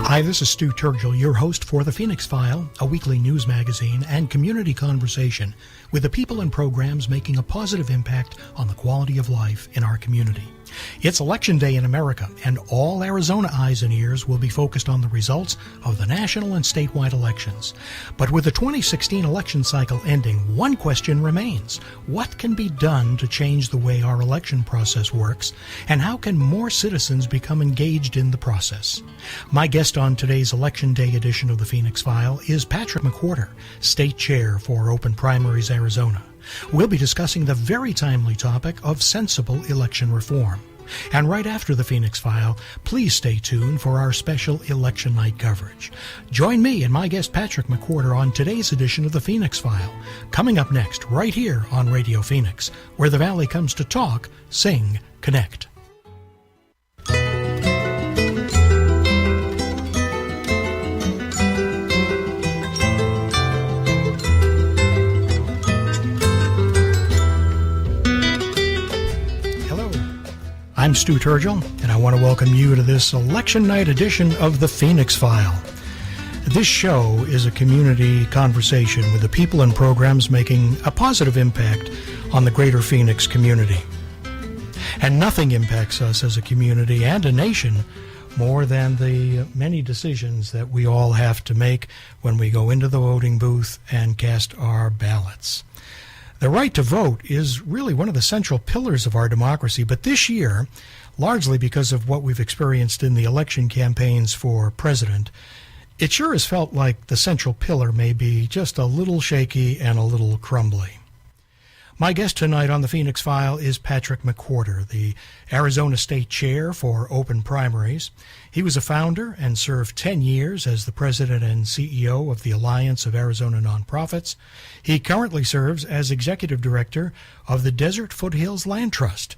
Hi, this is Stu Turgel, your host for The PHOENIX File, a weekly news magazine and community conversation with the people and programs making a positive impact on the quality of life in our community. It's Election Day in America, and all Arizona eyes and ears will be focused on the results of the national and statewide elections. But with the 2016 election cycle ending, one question remains. What can be done to change the way our election process works, and how can more citizens become engaged in the process? My guest on today's Election Day edition of the PHOENIX File is Patrick McWhortor, State Chair for Open Primaries, Arizona. We'll be discussing the very timely topic of sensible election reform. And right after the PHOENIX File, please stay tuned for our special election night coverage. Join me and my guest Patrick McWhortor on today's edition of the PHOENIX File, coming up next right here on Radio Phoenix, where the Valley comes to talk, sing, connect. I'm Stu Turgel, and I want to welcome you to this election night edition of the PHOENIX File. This show is a community conversation with the people and programs making a positive impact on the greater Phoenix community. And nothing impacts us as a community and a nation more than the many decisions that we all have to make when we go into the voting booth and cast our ballots. The right to vote is really one of the central pillars of our democracy, but this year, largely because of what we've experienced in the election campaigns for president, it sure has felt like the central pillar may be just a little shaky and a little crumbly. My guest tonight on the PHOENIX File is Patrick McWhortor, the Arizona State Chair for Open Primaries. He was a founder and served 10 years as the president and CEO of the Alliance of Arizona Nonprofits. He currently serves as executive director of the Desert Foothills Land Trust,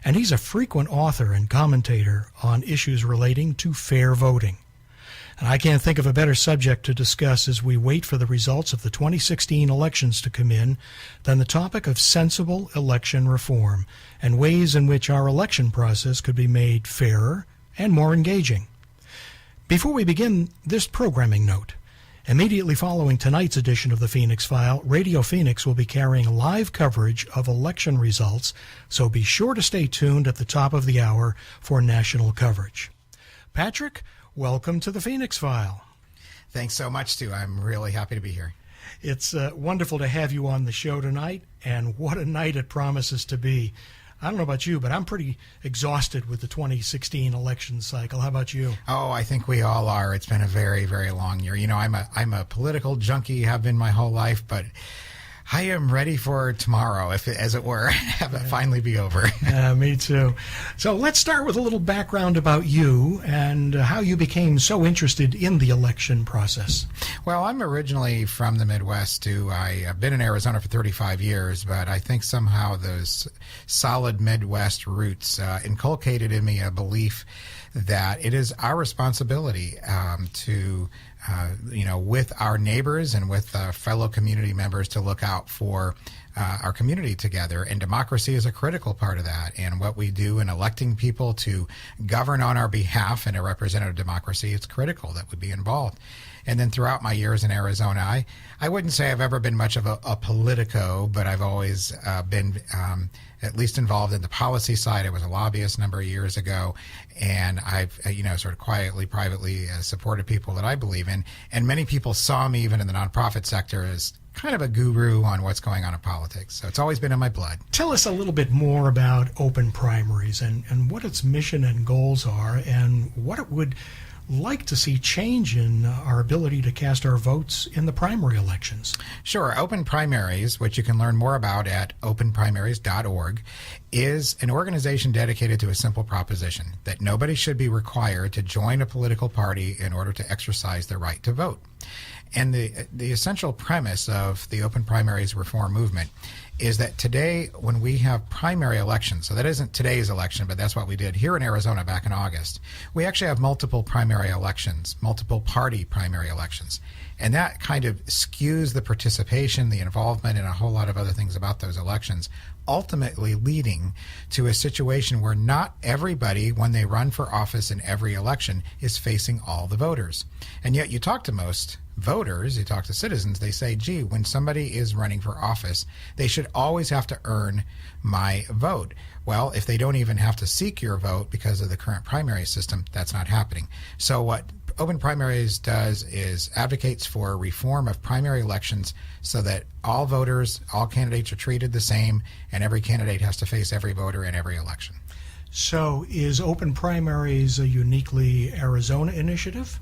and he's a frequent author and commentator on issues relating to fair voting. And I can't think of a better subject to discuss as we wait for the results of the 2016 elections to come in than the topic of sensible election reform and ways in which our election process could be made fairer and more engaging. Before we begin, this programming note. Immediately following tonight's edition of the PHOENIX File, Radio Phoenix will be carrying live coverage of election results, so be sure to stay tuned at the top of the hour for national coverage. Patrick, welcome to the PHOENIX File. Thanks so much, Stu. I'm really happy to be here. It's wonderful to have you on the show tonight, and what a night it promises to be. I don't know about you, but I'm pretty exhausted with the 2016 election cycle. How about you? Oh, I think we all are. It's been a very, very long year. You know, I'm a political junkie, have been my whole life, but I am ready for tomorrow, as it were, have it finally be over. Me too. So let's start with a little background about you and how you became so interested in the election process. Well, I'm originally from the Midwest, Stu. I've been in Arizona for 35 years, but I think somehow those solid Midwest roots inculcated in me a belief that it is our responsibility to with our neighbors and with fellow community members to look out for our community together. And democracy is a critical part of that. And what we do in electing people to govern on our behalf in a representative democracy, it's critical that we be involved. And then throughout my years in Arizona, I wouldn't say I've ever been much of a politico, but I've always been at least involved in the policy side. I was a lobbyist a number of years ago, and I've sort of quietly, privately supported people that I believe in. And many people saw me, even in the nonprofit sector, as kind of a guru on what's going on in politics. So it's always been in my blood. Tell us a little bit more about Open Primaries and what its mission and goals are, and what it would like to see change in our ability to cast our votes in the primary elections. Sure. Open Primaries, which you can learn more about at openprimaries.org, is an organization dedicated to a simple proposition that nobody should be required to join a political party in order to exercise their right to vote. And the essential premise of the Open Primaries reform movement is that today, when we have primary elections, so that isn't today's election, but that's what we did here in Arizona back in August, we actually have multiple primary elections, multiple party primary elections. And that kind of skews the participation, the involvement, and a whole lot of other things about those elections, ultimately leading to a situation where not everybody, when they run for office in every election, is facing all the voters. And yet you talk to most voters, you talk to citizens, they say, gee, when somebody is running for office, they should always have to earn my vote. Well, if they don't even have to seek your vote because of the current primary system, that's not happening. So what Open Primaries does is advocates for reform of primary elections so that all voters, all candidates are treated the same, and every candidate has to face every voter in every election. So is Open Primaries a uniquely Arizona initiative?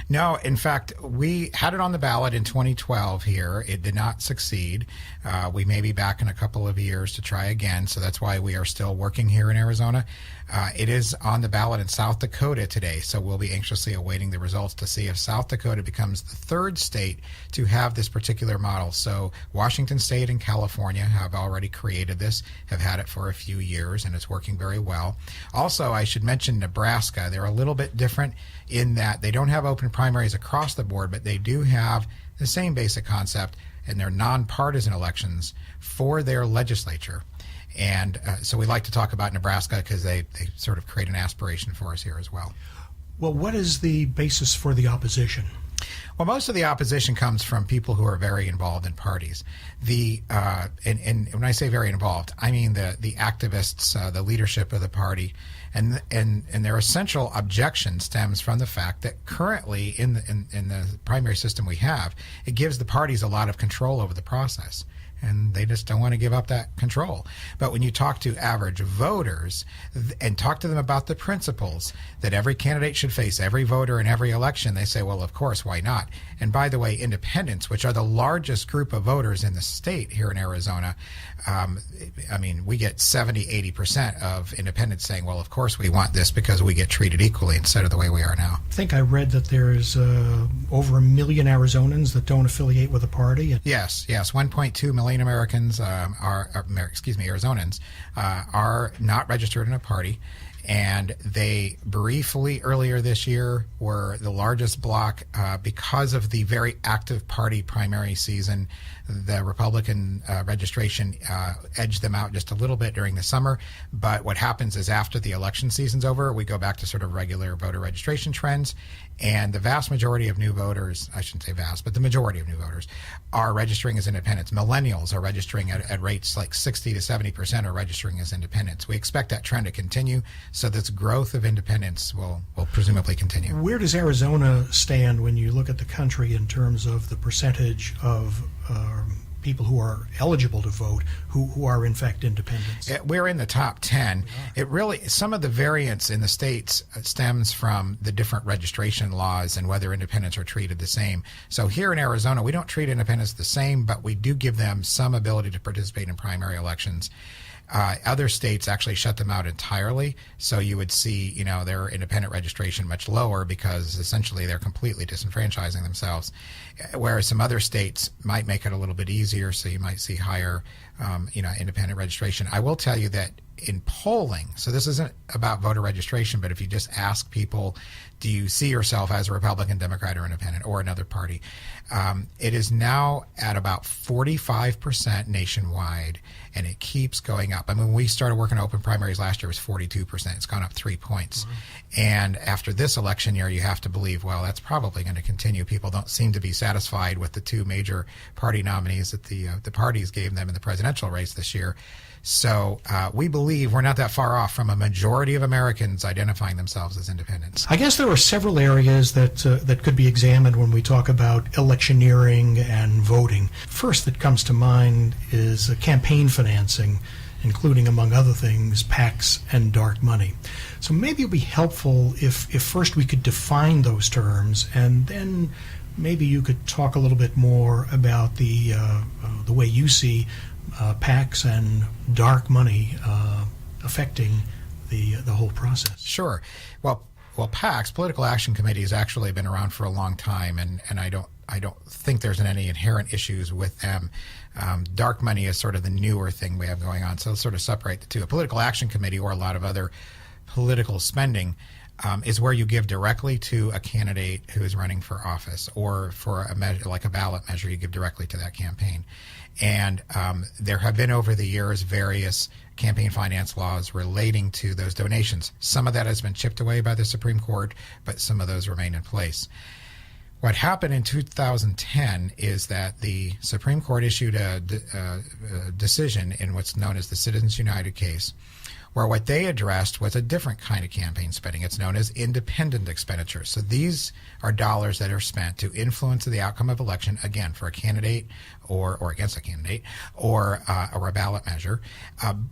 No, in fact, we had it on the ballot in 2012 here. It did not succeed. We may be back in a couple of years to try again, so that's why we are still working here in Arizona. It is on the ballot in South Dakota today, so we'll be anxiously awaiting the results to see if South Dakota becomes the third state to have this particular model. So Washington State and California have already created this, have had it for a few years, and it's working very well. Also, I should mention Nebraska. They're a little bit different in that they don't have open primaries across the board, but they do have the same basic concept, and they're nonpartisan elections for their legislature. And so we like to talk about Nebraska because they sort of create an aspiration for us here as well. Well, what is the basis for the opposition? Well, most of the opposition comes from people who are very involved in parties. And when I say very involved, I mean the activists, the leadership of the party, and their essential objection stems from the fact that currently in the primary system we have, it gives the parties a lot of control over the process. And they just don't want to give up that control. But when you talk to average voters and talk to them about the principles that every candidate should face every voter in every election, they say, well, of course, why not? And by the way, independents, which are the largest group of voters in the state here in Arizona, I mean, we get 70-80% of independents saying, well, of course we want this because we get treated equally instead of the way we are now. I think I read that there's over 1 million Arizonans that don't affiliate with a party. Yes, 1.2 million Americans Arizonans are not registered in a party, and they briefly earlier this year were the largest bloc because of the very active party primary season. The Republican registration edged them out just a little bit during the summer, but what happens is after the election season's over, we go back to sort of regular voter registration trends, and the vast majority of new voters, I shouldn't say vast, but the majority of new voters are registering as independents. Millennials are registering at rates like 60 to 70% are registering as independents. We expect that trend to continue, so this growth of independents will presumably continue. Where does Arizona stand when you look at the country in terms of the percentage of people who are eligible to vote who are in fact independents? We're in the top 10. It really, some of the variance in the states stems from the different registration laws and whether independents are treated the same. So here in Arizona, we don't treat independents the same, but we do give them some ability to participate in primary elections. Other states actually shut them out entirely, so you would see, their independent registration much lower because essentially they're completely disenfranchising themselves. Whereas some other states might make it a little bit easier, so you might see higher, independent registration. I will tell you that in polling, so this isn't about voter registration, but if you just ask people, do you see yourself as a Republican, Democrat, or Independent, or another party? It is now at about 45% nationwide, and it keeps going up. I mean, when we started working on open primaries last year, it was 42%. It's gone up 3 points. Mm-hmm. And after this election year, you have to believe, well, that's probably going to continue. People don't seem to be satisfied with the two major party nominees that the parties gave them in the presidential race this year. So we believe we're not that far off from a majority of Americans identifying themselves as independents. I guess there are several areas that could be examined when we talk about electioneering and voting. First that comes to mind is campaign financing, including, among other things, PACs and dark money. So maybe it would be helpful if first we could define those terms, and then maybe you could talk a little bit more about the way you see PACs and dark money affecting the whole process. Well, PACs, Political Action Committee, has actually been around for a long time, and I don't think there's any inherent issues with them. Dark money is sort of the newer thing we have going on. So let's sort of separate the two. A political action committee or a lot of other political spending is where you give directly to a candidate who is running for office, or for a measure like a ballot measure, you give directly to that campaign. And there have been over the years various campaign finance laws relating to those donations. Some of that has been chipped away by the Supreme Court, but some of those remain in place. What happened in 2010 is that the Supreme Court issued a decision in what's known as the Citizens United case, where what they addressed was a different kind of campaign spending. It's known as independent expenditures. So these are dollars that are spent to influence the outcome of election, again, for a candidate or against a candidate or a ballot measure,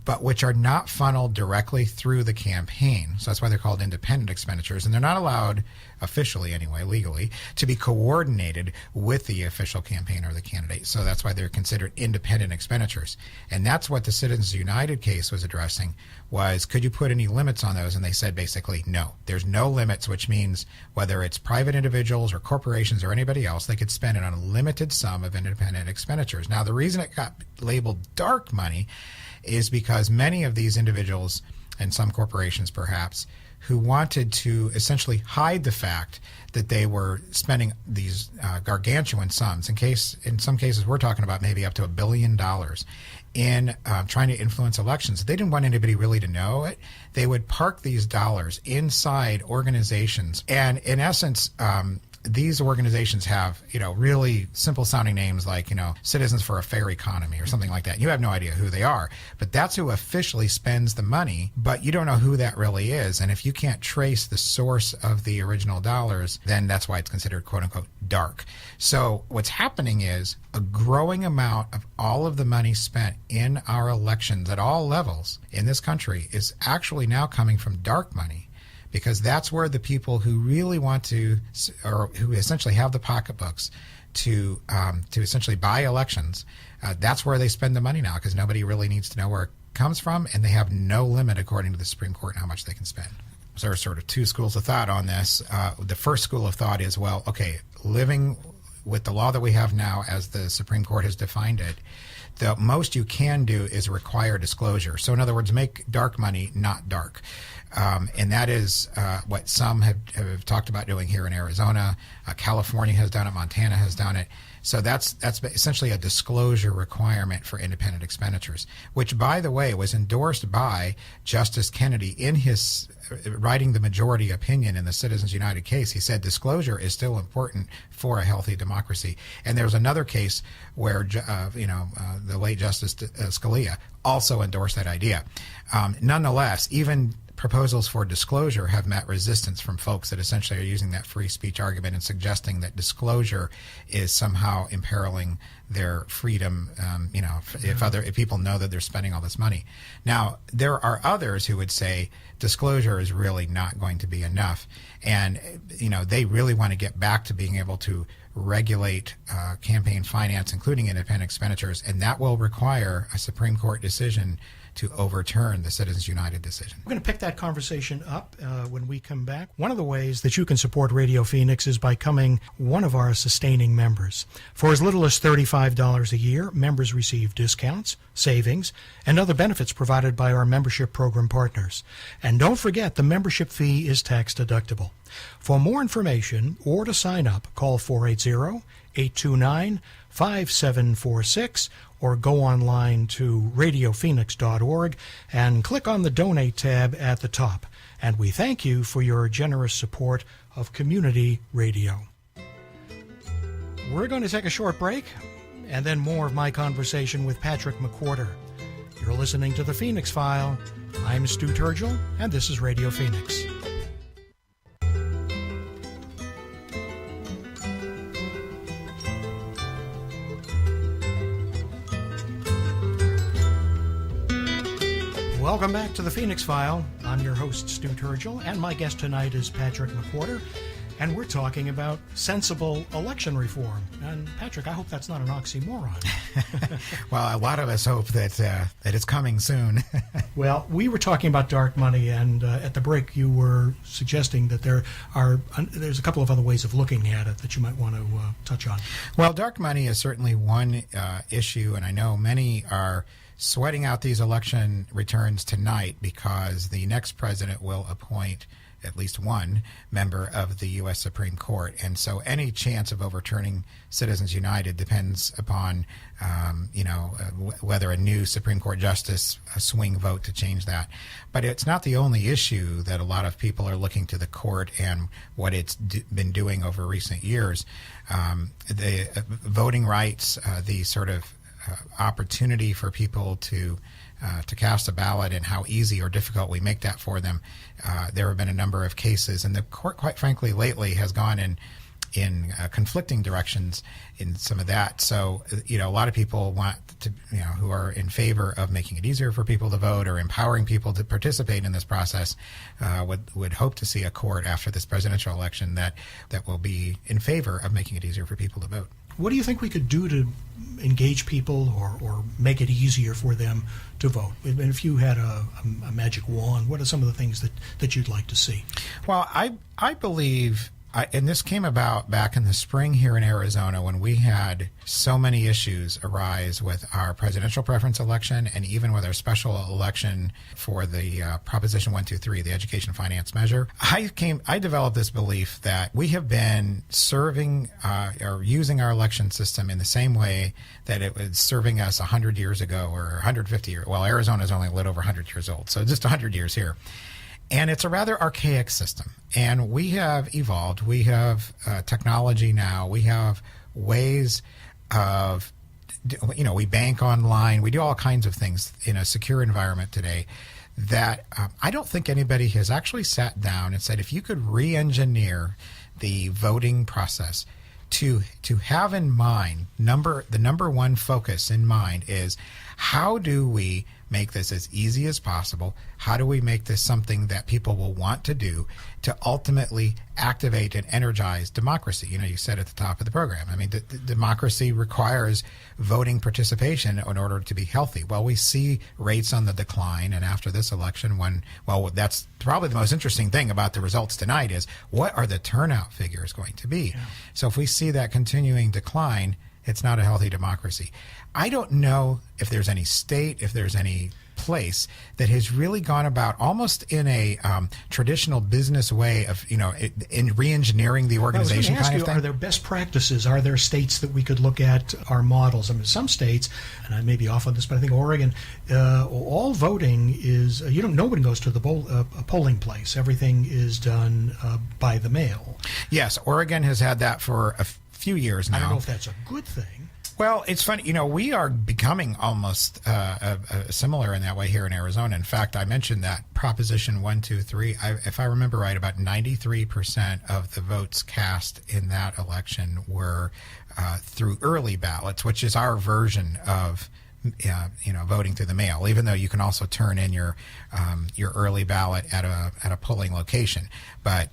but which are not funneled directly through the campaign. So that's why they're called independent expenditures, and they're not allowed, officially anyway, legally, to be coordinated with the official campaign or the candidate. So that's why they're considered independent expenditures. And that's what the Citizens United case was addressing, was could you put any limits on those? And they said basically no. There's no limits, which means whether it's private individuals or corporations or anybody else, they could spend an unlimited sum of independent expenditures. Now, the reason it got labeled dark money is because many of these individuals, and some corporations perhaps, who wanted to essentially hide the fact that they were spending these gargantuan sums. In some cases, we're talking about maybe up to $1 billion in trying to influence elections. If they didn't want anybody really to know it, they would park these dollars inside organizations. And in essence, these organizations have, really simple sounding names like, Citizens for a Fair Economy or something like that. You have no idea who they are, but that's who officially spends the money, but you don't know who that really is. And if you can't trace the source of the original dollars, then that's why it's considered quote unquote dark. So what's happening is a growing amount of all of the money spent in our elections at all levels in this country is actually now coming from dark money. Because that's where the people who really want to, or who essentially have the pocketbooks to essentially buy elections, that's where they spend the money now, because nobody really needs to know where it comes from, and they have no limit, according to the Supreme Court, how much they can spend. So there are sort of two schools of thought on this. The first school of thought is, well, okay, living with the law that we have now, as the Supreme Court has defined it, the most you can do is require disclosure. So in other words, make dark money not dark. And that is what some have talked about doing here in Arizona. California has done it. Montana has done it. So that's essentially a disclosure requirement for independent expenditures, which, by the way, was endorsed by Justice Kennedy in his writing the majority opinion in the Citizens United case. He said disclosure is still important for a healthy democracy. And there was another case where, the late Justice Scalia also endorsed that idea. Nonetheless, even proposals for disclosure have met resistance from folks that essentially are using that free speech argument and suggesting that disclosure is somehow imperiling their freedom, if people know that they're spending all this money. Now, there are others who would say disclosure is really not going to be enough. And, they really want to get back to being able to regulate campaign finance, including independent expenditures, and that will require a Supreme Court decision to overturn the Citizens United decision. We're going to pick that conversation up when we come back. One of the ways that you can support Radio Phoenix is by becoming one of our sustaining members. For as little as $35 a year, members receive discounts, savings, and other benefits provided by our membership program partners. And don't forget, the membership fee is tax deductible. For more information or to sign up, call 480-829-5746 or go online to radiophoenix.org and click on the Donate tab at the top. And we thank you for your generous support of community radio. We're going to take a short break and then more of my conversation with Patrick McWhortor. You're listening to The Phoenix File. I'm Stu Turgel, and this is Radio Phoenix. Welcome back to The Phoenix File. I'm your host, Stu Turgel, and my guest tonight is Patrick McWhortor. And we're talking about sensible election reform. And Patrick, I hope that's not an oxymoron. Well, a lot of us hope that it's coming soon. Well, we were talking about dark money, and at the break you were suggesting that there's a couple of other ways of looking at it that you might want to touch on. Well, dark money is certainly one issue, and I know many are sweating out these election returns tonight because the next president will appoint at least one member of the U.S. Supreme Court. And so any chance of overturning Citizens United depends upon, whether a new Supreme Court justice, a swing vote to change that. But it's not the only issue that a lot of people are looking to the court and what it's been doing over recent years. The voting rights, the sort of opportunity for people to cast a ballot and how easy or difficult we make that for them. There have been a number of cases, and the court, quite frankly, lately has gone in conflicting directions in some of that. So, a lot of people want to, who are in favor of making it easier for people to vote or empowering people to participate in this process, would hope to see a court after this presidential election that will be in favor of making it easier for people to vote. What do you think we could do to engage people or make it easier for them to vote? And if you had a magic wand, what are some of the things that you'd like to see? Well, I believe, and this came about back in the spring here in Arizona when we had so many issues arise with our presidential preference election and even with our special election for the Proposition 123, the education finance measure. I developed this belief that we have been serving or using our election system in the same way that it was serving us 100 years ago or 150 years. Well, Arizona is only a little over 100 years old, so just 100 years here. And it's a rather archaic system. And we have evolved. We have technology now. We have ways of, we bank online. We do all kinds of things in a secure environment today that I don't think anybody has actually sat down and said, if you could re-engineer the voting process to have in mind, the number one focus in mind is how do we make this as easy as possible? How do we make this something that people will want to do to ultimately activate and energize democracy? You said at the top of the program, I mean, democracy requires voting participation in order to be healthy. Well, we see rates on the decline, and after this election, that's probably the most interesting thing about the results tonight is what are the turnout figures going to be? Yeah. So if we see that continuing decline, it's not a healthy democracy. I don't know if there's any state, if there's any place that has really gone about almost in a traditional business way of, in re-engineering the organization kind of thing. Are there best practices? Are there states that we could look at our models? I mean, some states, and I may be off on this, but I think Oregon, all voting is, no one goes to the polling place. Everything is done by the mail. Yes, Oregon has had that for a few years now. I don't know if that's a good thing. Well, it's funny. We are becoming almost similar in that way here in Arizona. In fact, I mentioned that Proposition 123. If I remember right, about 93% of the votes cast in that election were through early ballots, which is our version of voting through the mail, even though you can also turn in your early ballot at a polling location. But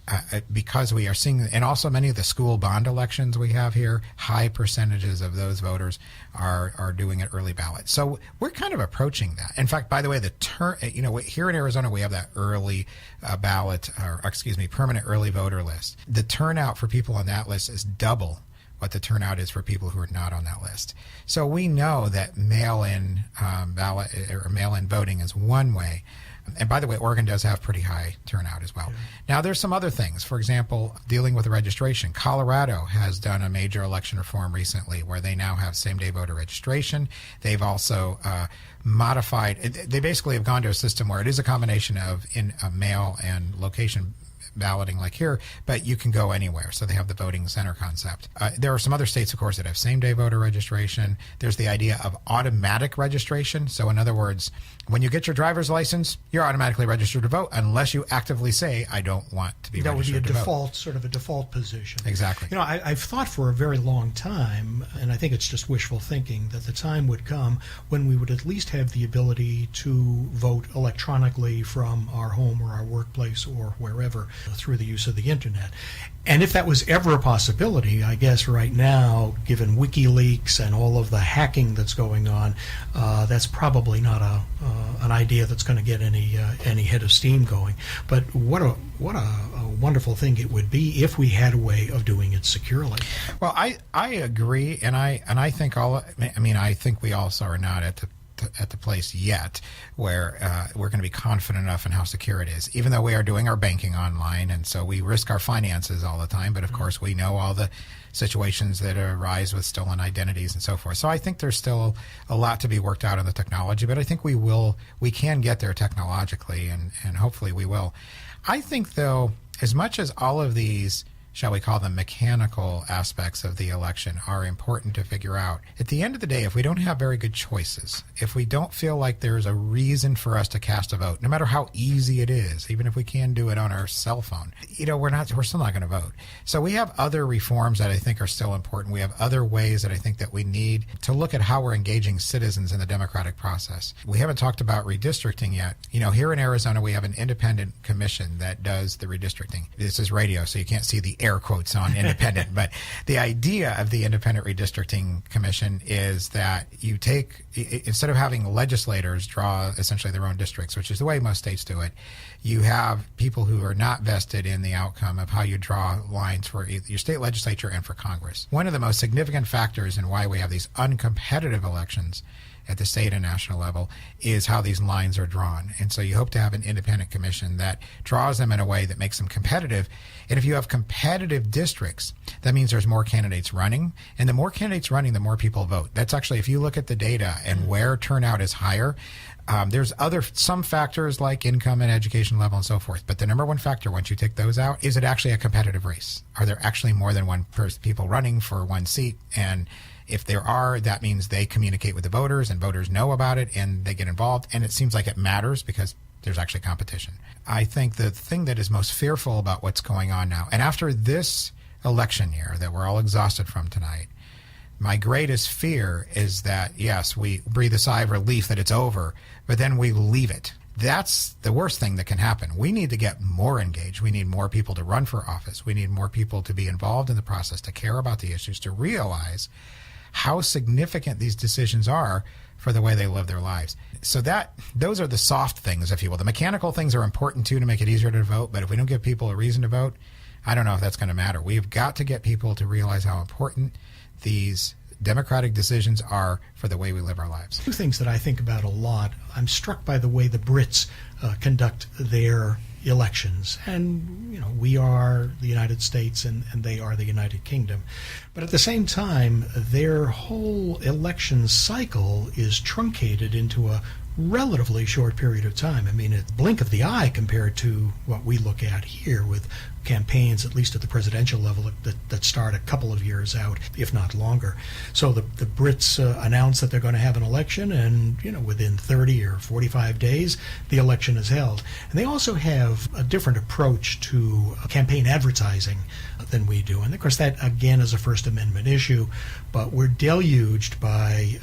because we are seeing, and also many of the school bond elections we have here, high percentages of those voters are doing it early ballot. So we're kind of approaching that. In fact, by the way, here in Arizona we have that early permanent early voter list. The turnout for people on that list is double what the turnout is for people who are not on that list. So we know that mail-in ballot or mail-in voting is one way. And by the way, Oregon does have pretty high turnout as well. Yeah. Now, there's some other things. For example, dealing with the registration. Colorado has done a major election reform recently where they now have same-day voter registration. They've also modified. They basically have gone to a system where it is a combination of in a mail and location balloting like here, but you can go anywhere. So they have the voting center concept. There are some other states, of course, that have same-day voter registration. There's the idea of automatic registration. So in other words, when you get your driver's license, you're automatically registered to vote unless you actively say, I don't want to be registered to vote. That would be a default, sort of a default position. Exactly. I've thought for a very long time, and I think it's just wishful thinking, that the time would come when we would at least have the ability to vote electronically from our home or our workplace or wherever. through the use of the internet. And if that was ever a possibility, I guess right now, given WikiLeaks and all of the hacking that's going on, that's probably not an idea that's going to get any head of steam going. But what a wonderful thing it would be if we had a way of doing it securely. Well, I agree, and I think I think we also are not at the place yet where we're going to be confident enough in how secure it is, even though we are doing our banking online, and so we risk our finances all the time. But of course, we know all the situations that arise with stolen identities and so forth. So I think there's still a lot to be worked out on the technology, but I think we can get there technologically, and hopefully we will. I think, though, as much as all of these, shall we call them mechanical aspects of the election are important to figure out, at the end of the day, if we don't have very good choices, if we don't feel like there's a reason for us to cast a vote, no matter how easy it is, even if we can do it on our cell phone, we're still not going to vote. So we have other reforms that I think are still important. We have other ways that I think that we need to look at how we're engaging citizens in the democratic process. We haven't talked about redistricting yet. Here in Arizona, we have an independent commission that does the redistricting. This is radio, so you can't see the air quotes on independent, but the idea of the Independent Redistricting Commission is that you take, instead of having legislators draw essentially their own districts, which is the way most states do it, you have people who are not vested in the outcome of how you draw lines for your state legislature and for Congress. One of the most significant factors in why we have these uncompetitive elections at the state and national level is how these lines are drawn. And so you hope to have an independent commission that draws them in a way that makes them competitive. And if you have competitive districts, that means there's more candidates running. And the more candidates running, the more people vote. That's actually, if you look at the data and where turnout is higher, there's some factors like income and education level and so forth. But the number one factor, once you take those out, is it actually a competitive race? Are there actually more than one people running for one seat? And if there are, that means they communicate with the voters and voters know about it and they get involved. And it seems like it matters because there's actually competition. I think the thing that is most fearful about what's going on now, and after this election year that we're all exhausted from tonight, my greatest fear is that, yes, we breathe a sigh of relief that it's over, but then we leave it. That's the worst thing that can happen. We need to get more engaged. We need more people to run for office. We need more people to be involved in the process, to care about the issues, to realize how significant these decisions are for the way they live their lives. So those are the soft things, if you will. The mechanical things are important too to make it easier to vote, but if we don't give people a reason to vote, I don't know if that's going to matter. We've got to get people to realize how important these democratic decisions are for the way we live our lives. Two things that I think about a lot. I'm struck by the way the Brits conduct their elections, and we are the United States and they are the United Kingdom, but at the same time their whole election cycle is truncated into a relatively short period of time. I mean, a blink of the eye compared to what we look at here with campaigns, at least at the presidential level, that start a couple of years out, if not longer. So the Brits announce that they're going to have an election, and within 30 or 45 days, the election is held. And they also have a different approach to campaign advertising than we do. And of course, that again is a First Amendment issue, but we're deluged by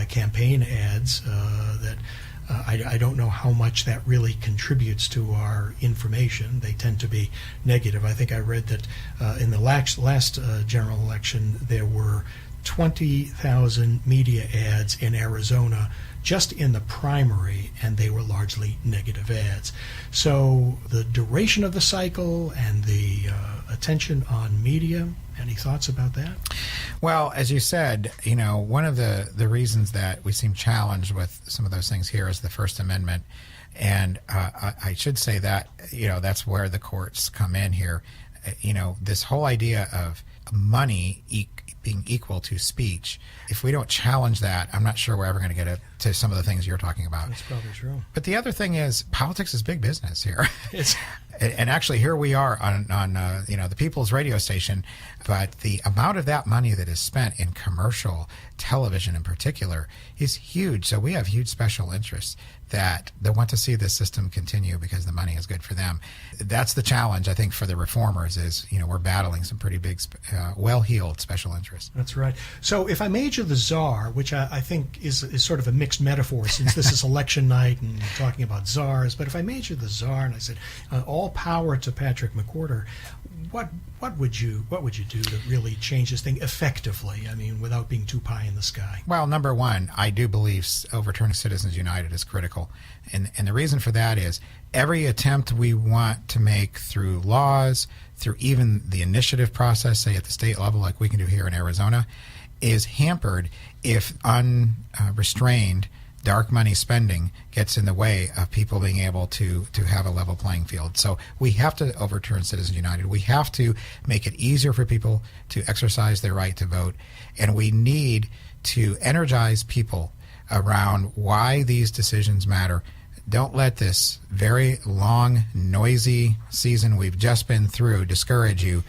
campaign ads that. I don't know how much that really contributes to our information. They tend to be negative. I think I read that in the last general election, there were 20,000 media ads in Arizona just in the primary, and they were largely negative ads. So the duration of the cycle and the attention on media, any thoughts about that? Well, as you said, one of the reasons that we seem challenged with some of those things here is the First Amendment. And I should say that, that's where the courts come in here. This whole idea of money being equal to speech, if we don't challenge that, I'm not sure we're ever going to get to some of the things you're talking about. That's probably true. But the other thing is, politics is big business here. And actually, here we are on the People's radio station, but the amount of that money that is spent in commercial television in particular is huge. So we have huge special interests that want to see this system continue because the money is good for them. That's the challenge, I think, for the reformers is, we're battling some pretty big, well-heeled special interests. That's right. So if I made you the czar, which I think is sort of a mixed metaphor since this is election night and we're talking about czars, but if I made you the czar and I said, all all power to Patrick McWhortor. What would you do to really change this thing effectively? I mean, without being too pie in the sky. Well, number one, I do believe overturning Citizens United is critical, and the reason for that is every attempt we want to make through laws, through even the initiative process, say at the state level, like we can do here in Arizona, is hampered if unrestrained dark money spending gets in the way of people being able to have a level playing field. So we have to overturn Citizens United. We have to make it easier for people to exercise their right to vote. And we need to energize people around why these decisions matter. Don't let this very long, noisy season we've just been through discourage you.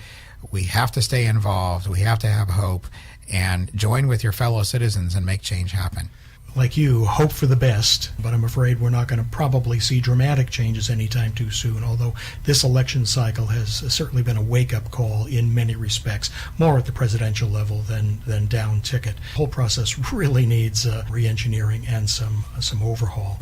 We have to stay involved. We have to have hope and join with your fellow citizens and make change happen. Like you, hope for the best, but I'm afraid we're not going to probably see dramatic changes anytime too soon, although this election cycle has certainly been a wake-up call in many respects, more at the presidential level than down ticket. The whole process really needs re-engineering and some overhaul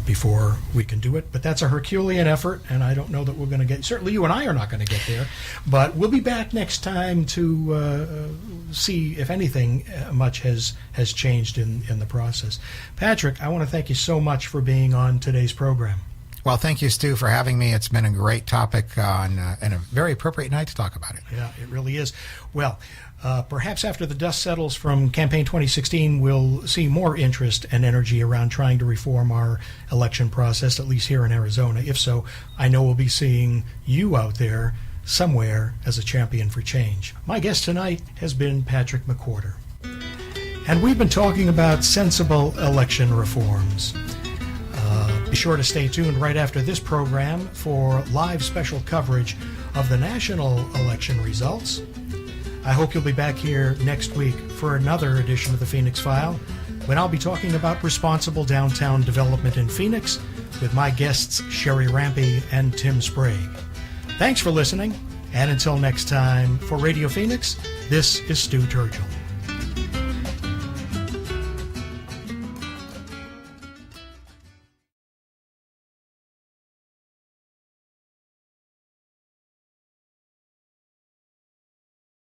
before we can do it, but that's a Herculean effort, and I don't know that we're going to get, certainly you and I are not going to get there, but we'll be back next time to see if anything much has changed in the process. Patrick, I want to thank you so much for being on today's program. Well, thank you, Stu, for having me. It's been a great topic and a very appropriate night to talk about it. Yeah, it really is. Well, perhaps after the dust settles from campaign 2016, we'll see more interest and energy around trying to reform our election process, at least here in Arizona. If so, I know we'll be seeing you out there somewhere as a champion for change. My guest tonight has been Patrick McWhortor. And we've been talking about sensible election reforms. Be sure to stay tuned right after this program for live special coverage of the national election results. I hope you'll be back here next week for another edition of the Phoenix File, when I'll be talking about responsible downtown development in Phoenix with my guests Sherry Rampey and Tim Sprague. Thanks for listening, and until next time, for Radio Phoenix, this is Stu Turgel.